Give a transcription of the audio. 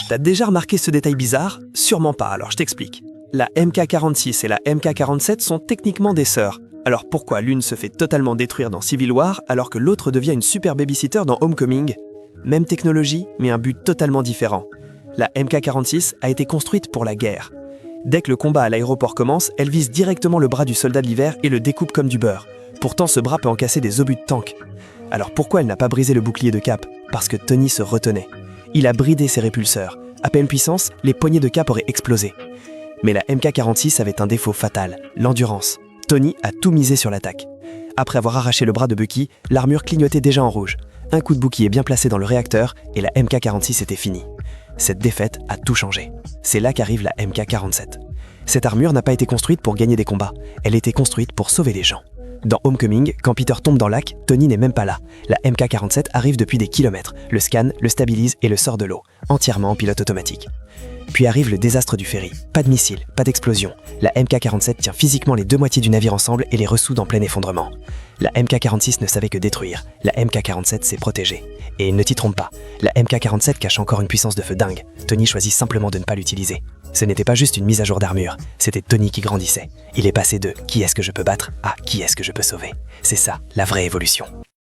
T'as déjà remarqué ce détail bizarre? Sûrement pas, alors je t'explique. La MK46 et la MK47 sont techniquement des sœurs. Alors pourquoi l'une se fait totalement détruire dans Civil War alors que l'autre devient une super babysitter dans Homecoming? Même technologie, mais un but totalement différent. La MK46 a été construite pour la guerre. Dès que le combat à l'aéroport commence, elle vise directement le bras du soldat de l'hiver et le découpe comme du beurre. Pourtant, ce bras peut encasser des obus de tank. Alors pourquoi elle n'a pas brisé le bouclier de Cap? Parce que Tony se retenait. Il a bridé ses répulseurs. À pleine puissance, les poignées de Cap auraient explosé. Mais la MK46 avait un défaut fatal, l'endurance. Tony a tout misé sur l'attaque. Après avoir arraché le bras de Bucky, l'armure clignotait déjà en rouge. Un coup de bouclier bien placé dans le réacteur et la MK46 était finie. Cette défaite a tout changé. C'est là qu'arrive la MK47. Cette armure n'a pas été construite pour gagner des combats, elle était construite pour sauver les gens. Dans Homecoming, quand Peter tombe dans le lac, Tony n'est même pas là. La MK47 arrive depuis des kilomètres, le scanne, le stabilise et le sort de l'eau, entièrement en pilote automatique. Puis arrive le désastre du ferry. Pas de missiles, pas d'explosion. La MK47 tient physiquement les deux moitiés du navire ensemble et les ressoude en plein effondrement. La MK46 ne savait que détruire. La MK47 s'est protégée. Et ne t'y trompe pas, la MK47 cache encore une puissance de feu dingue. Tony choisit simplement de ne pas l'utiliser. Ce n'était pas juste une mise à jour d'armure, c'était Tony qui grandissait. Il est passé de « qui est-ce que je peux battre » à « qui est-ce que je peux sauver ». C'est ça, la vraie évolution.